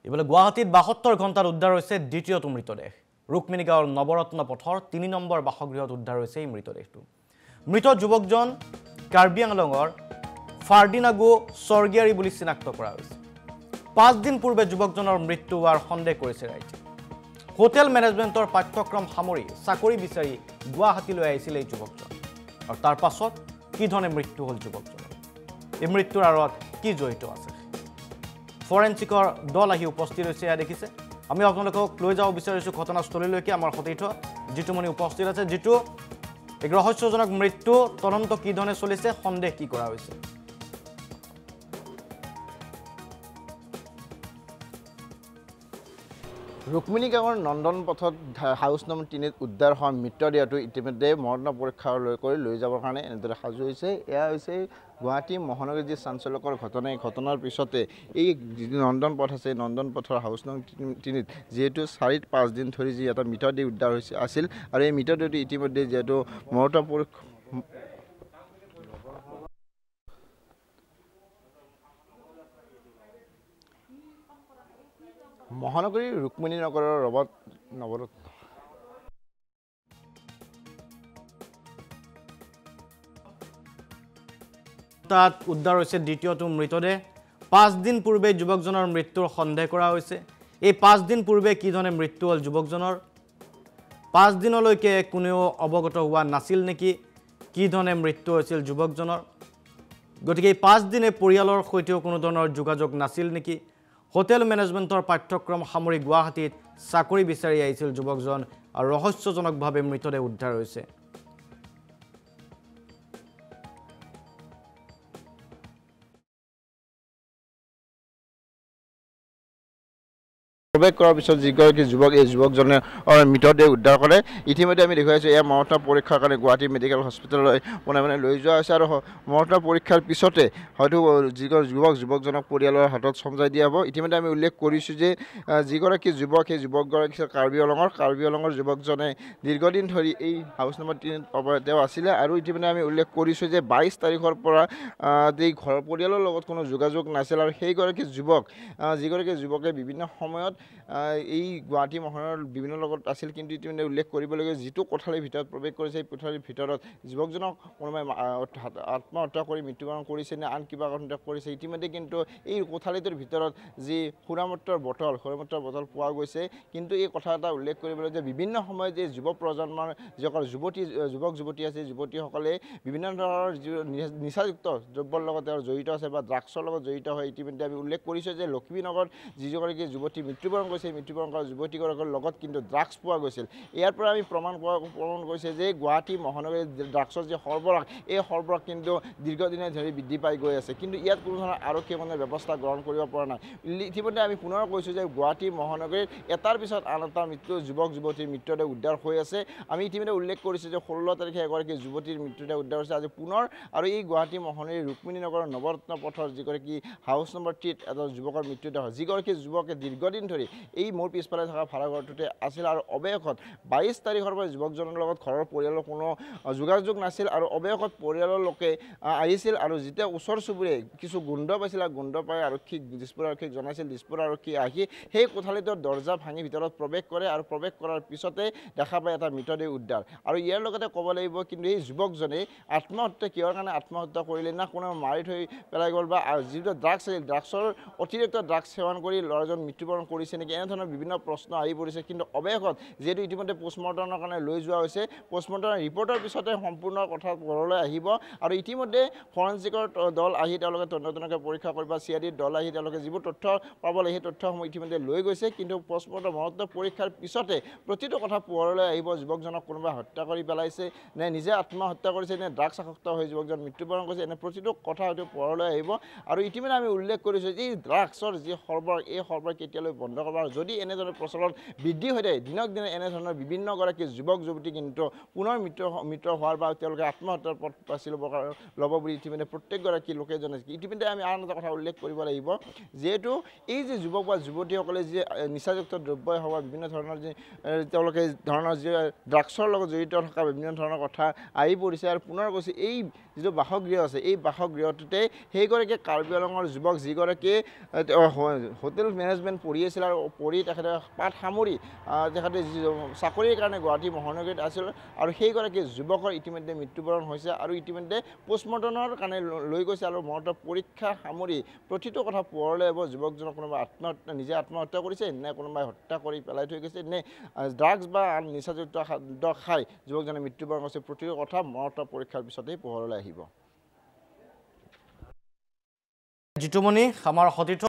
ইফালে গুৱাহাটীত ৭২ ঘণ্টাত উদ্ধাৰ হৈছে দ্বিতীয়টো মৃতদেহ ৰুক্মিণী গাঁৱৰ নৱৰত্ন পথৰ ৩ নম্বৰ বাসগৃহত উদ্ধাৰ হৈছে এই মৃতদেহটো মৃত যুৱকজন কাৰ্বি আংলঙৰ ফাৰ্ডিনাগো স্বৰ্গীয়াৰী বুলি চিনাক্ত কৰা হৈছে ৫ দিন পূৰ্বে যুৱকজনৰ মৃত্যু হোৱাৰ সন্দেহ কৰিছে ৰাইজে হোটেল মেনেজমেণ্টৰ পাঠ্যক্ৰম সামৰি চাকৰি বিচাৰি গুৱাহাটীলৈ আহিছিল এই যুৱকজন আৰু তাৰ পাছত কি ধৰণে মৃত্যু হ'ল যুৱকজনৰ এই মৃত্যুৰ আঁৰত কি জড়িত আছে ফৰেনচিকৰ দল আহি উপস্থিত হৈছে এয়া দেখিছে আমি আপোনালোকক লৈ যাব বিচাৰিছোঁ ঘটনাস্থলীলৈকে আমাৰ সতীৰ্থ জিতুমণি উপস্থিত আছে জিতু এক ৰহস্যজনক মৃত্যু তদন্ত কি ধৰণে চলিছে সন্দেহ কি কৰা হৈছে ৰুক্মিণী গাঁৱৰ নন্দন পথত হাউচ নম্বৰ ৩ত উদ্ধাৰ হোৱা মৃতদেহটো ইতিমধ্যে মৰণ পৰীক্ষালৈ কৰি লৈ যাবৰ কাৰণে এনেদৰে সাজু হৈছে এয়া হৈছে গুৱাহাটী মহানগৰীৰ যি চাঞ্চল্যকৰ ঘটনা এই ঘটনাৰ পিছতে এই নন্দন পথ আছে নন্দন পথৰ হাউচ নম্বৰ ৩ত যিহেতু ৪-৫ দিন ধৰি যি এটা মৃতদেহ উদ্ধাৰ হৈছে আছিল আৰু এই মৃতদেহটো ইতিমধ্যে যিহেতু মৰণ পৰীক্ষা মহানগৰীৰ ৰুক্মিণী নগৰৰ নৱৰত্ন তাত উদ্ধাৰ হৈছে দ্বিতীয়টো মৃতদেহ ৫ দিন পূৰ্বে যুৱকজনৰ মৃত্যুৰ সন্দেহ কৰা হৈছে এই ৫ দিন পূৰ্বে কি ধৰণে মৃত্যু হ'ল যুৱকজনৰ ৫ দিনলৈকে কোনেও অৱগত হোৱা নাছিল নেকি কি ধৰণে মৃত্যু হৈছিল যুৱকজনৰ গতিকে এই ৫ দিনে পৰিয়ালৰ সৈতেও কোনো ধৰণৰ যোগাযোগ নাছিল নেকি হোটেল মেনেজমেণ্টৰ পাঠ্যক্ৰম সামৰি গুৱাহাটীত চাকৰি বিচাৰি আহিছিল যুৱকজন আৰু ৰহস্যজনকভাৱে মৃতদেহ উদ্ধাৰ হৈছে প্ৰৱেশ কৰাৰ পিছত যিগৰাকী যুৱক এই যুৱকজনে মৃতদেহ উদ্ধাৰ কৰে ইতিমধ্যে আমি দেখুৱাইছোঁ এয়া মৰণ পৰীক্ষাৰ কাৰণে গুৱাহাটী মেডিকেল হস্পিটেললৈ পোনে লৈ যোৱা হৈছে আৰু মৰণ পৰীক্ষাৰ পিছতে হয়তো যিগৰাকী যুৱকজনক পৰিয়ালৰ হাতত চমজাই দিয়া হ'ব ইতিমধ্যে আমি উল্লেখ কৰিছোঁ যে যিগৰাকী যুৱক সেই যুৱকগৰাকী কাৰ্বি আংলঙৰ যুৱকজনে দীৰ্ঘদিন ধৰি এই হাউচ নম্বৰ ৩ত তেওঁ আছিলে আৰু ইতিমধ্যে আমি উল্লেখ কৰিছোঁ যে ২২ তাৰিখৰ পৰা এই ঘৰৰ পৰিয়ালৰ লগত কোনো যোগাযোগ নাছিল আৰু সেইগৰাকী যুৱক যিগৰাকী যুৱকে বিভিন্ন সময়ত এই গুৱাহাটী মহানগৰৰ বিভিন্ন লগত আছিল কিন্তু ইতিমধ্যে উল্লেখ কৰিবলগীয়া যিটো কোঠালীৰ ভিতৰত প্ৰৱেশ কৰিছে সেই কোঠালীৰ ভিতৰত যুৱকজনক কোনোবাই আত্মহত্যা কৰি মৃত্যুবৰণ কৰিছে নে আন কিবা কণ্টেক্ট কৰিছে ইতিমধ্যে কিন্তু এই কোঠালীটোৰ ভিতৰত যি সুৰামূত্ৰৰ বটল পোৱা গৈছে কিন্তু এই কথা এটা উল্লেখ কৰিবলৈ যে বিভিন্ন সময়ত যে যুৱ প্ৰজন্মৰ যিসকল যুৱক যুৱতী আছে যুৱতীসকলে বিভিন্ন ধৰণৰ নিচাযুক্ত দ্ৰব্যৰ লগত জড়িত আছে বা ড্ৰাগছৰ লগত জড়িত হয় ইতিমধ্যে আমি উল্লেখ কৰিছোঁ যে লক্ষ্মীনগৰত যিগৰাকী যুৱতী মৃত্যুবৰণ কৰিছে মৃত্যুবৰণ কৰা যুৱতীগৰাকীৰ লগত কিন্তু ড্ৰাগছ পোৱা গৈছিল ইয়াৰ পৰা আমি প্ৰমাণ কৰিছে যে গুৱাহাটী মহানগৰীৰ ড্ৰাগছৰ যি সৰবৰাহ এই সৰবৰাহ কিন্তু দীৰ্ঘদিনে ধৰি বৃদ্ধি পাই গৈ আছে কিন্তু ইয়াত কোনো ধৰণৰ আৰক্ষীয়ে মানে ব্যৱস্থা গ্ৰহণ কৰিব পৰা নাই ইতিমধ্যে আমি পুনৰ কৈছোঁ যে গুৱাহাটী মহানগৰীৰ এটাৰ পিছত আন এটা যুৱক যুৱতীৰ মৃতদেহ উদ্ধাৰ হৈ আছে আমি ইতিমধ্যে উল্লেখ কৰিছোঁ যে 16 তাৰিখে এগৰাকী যুৱতীৰ মৃতদেহ উদ্ধাৰ হৈছে আজি পুনৰ আৰু এই গুৱাহাটী মহানগৰীৰ ৰুক্মিণী নগৰৰ নৱৰত্ন পথৰ যিগৰাকী হাউচ নম্বৰ 3ত এটা যুৱকৰ মৃত্যুদেহ হয় যিগৰাকী যুৱকে দীৰ্ঘদিন ধৰি এই মোৰ পিছফালে থকা ভাড়াঘৰটোতে আছিল আৰু অৱশেষত ২২ তাৰিখৰ পৰা যুৱকজনৰ লগত ঘৰৰ পৰিয়ালৰ কোনো যোগাযোগ নাছিল আৰু অৱশেষত পৰিয়ালৰ লোকে আহিছিল আৰু যেতিয়া ওচৰ চুবুৰীয়ে কিছু গোন্ধ পাইছিল গোন্ধ পাই দিছপুৰ আৰক্ষীক জনাইছিল দিছপুৰ আৰক্ষী আহি সেই কোঠালীটোৰ দৰ্জা ভাঙি ভিতৰত প্ৰৱেশ কৰে আৰু প্ৰৱেশ কৰাৰ পিছতে দেখা পায় এটা মৃতদেহ উদ্ধাৰ আৰু ইয়াৰ লগতে ক'ব লাগিব কিন্তু এই যুৱকজনে আত্মহত্যা কিহৰ কাৰণে আত্মহত্যা কৰিলে না কোনো মাৰি থৈ পেলাই গ'ল বা যিটো ড্ৰাগছ আছিল ড্ৰাগছৰ অতিৰিক্ত ড্ৰাগছ সেৱন কৰি ল'ৰাজন মৃত্যুবৰণ কৰিছে নেকি এনেধৰণৰ বিভিন্ন প্ৰশ্ন আহি পৰিছে কিন্তু অৱশেষত যিহেতু ইতিমধ্যে পোষ্টমৰ্টমৰ কাৰণে লৈ যোৱা হৈছে পোষ্টমৰ্টমৰ ৰিপৰ্টৰ পিছতে সম্পূৰ্ণ কথা ঘৰলৈ আহিব আৰু ইতিমধ্যে ফৰেনচিকৰ দল আহি তেওঁলোকে তদন্তকে পৰীক্ষা কৰিব চিআইডিৰ দল আহি তেওঁলোকে যিবোৰ তথ্য পাবলৈ সেই তথ্যসমূহ ইতিমধ্যে লৈ গৈছে কিন্তু পোষ্টমৰ্টম মৰণোত্তৰ পৰীক্ষাৰ পিছতে প্ৰতিটো কথা পোহৰলৈ আহিব যুৱকজনক কোনোবাই হত্যা কৰি পেলাইছে নে নিজে আত্মহত্যা কৰিছে নে ড্ৰাগছ আসক্ত হৈ যুৱকজন মৃত্যুবৰণ কৰিছে এনে প্ৰতিটো কথা হয়তো পোহৰলৈ আহিব আৰু ইতিমধ্যে আমি উল্লেখ কৰিছোঁ যে এই ড্ৰাগছৰ যি সৰবৰাহ এই সৰবৰাহ কেতিয়ালৈ বন্ধ কৰিব যদি এনেধৰণৰ প্ৰচলন বৃদ্ধি হৈ যায় দিনক দিনে এনেধৰণৰ বিভিন্নগৰাকী যুৱক যুৱতী কিন্তু পুনৰ মৃত্যু হোৱাৰ বা তেওঁলোকে আত্মহত্যাৰ পথ বাছি ল'ব বুলি ইতিমধ্যে প্ৰত্যেকগৰাকী লোকে জনাইছে ইতিমধ্যে আমি আন এটা কথা উল্লেখ কৰিব লাগিব যিহেতু এই যে যুৱক বা যুৱতীসকলে যে নিচাযুক্ত দ্ৰব্যই হওক বা বিভিন্ন ধৰণৰ যে তেওঁলোকে ধৰণৰ যে ড্ৰাগছৰ লগত জড়িত থকা বিভিন্ন ধৰণৰ কথা আহি পৰিছে আৰু পুনৰ কৈছে এই যিটো বাসগৃহ আছে এই বাসগৃহটোতে সেইগৰাকী কাৰ্বি আংলঙৰ যুৱক যিগৰাকী হোটেল মেনেজমেণ্ট পঢ়ি আছিল আৰু পঢ়ি তেখেতে পাঠ সামৰি তেখেতে চাকৰিৰ কাৰণে গুৱাহাটী মহানগৰীত আছিল আৰু সেইগৰাকী যুৱকৰ ইতিমধ্যে মৃত্যুবৰণ হৈছে আৰু ইতিমধ্যে পোষ্টমৰ্টমৰ কাৰণে লৈ গৈছে আৰু মৰণৰ পৰীক্ষা সামৰি প্ৰতিটো কথা পোহৰলৈ আহিব যুৱকজনক কোনোবাই নিজে আত্মহত্যা কৰিছে নে কোনোবাই হত্যা কৰি পেলাই থৈ গৈছে নে ড্ৰাগছ বা আন নিচাযুক্ত খাদ্য খাই যুৱকজনে মৃত্যুবৰণ কৰিছে প্ৰতিটো কথা মৰণৰ পৰীক্ষাৰ পিছতেই পোহৰলৈ আহিব। জিতুমণি আমাৰ সতীৰ্থ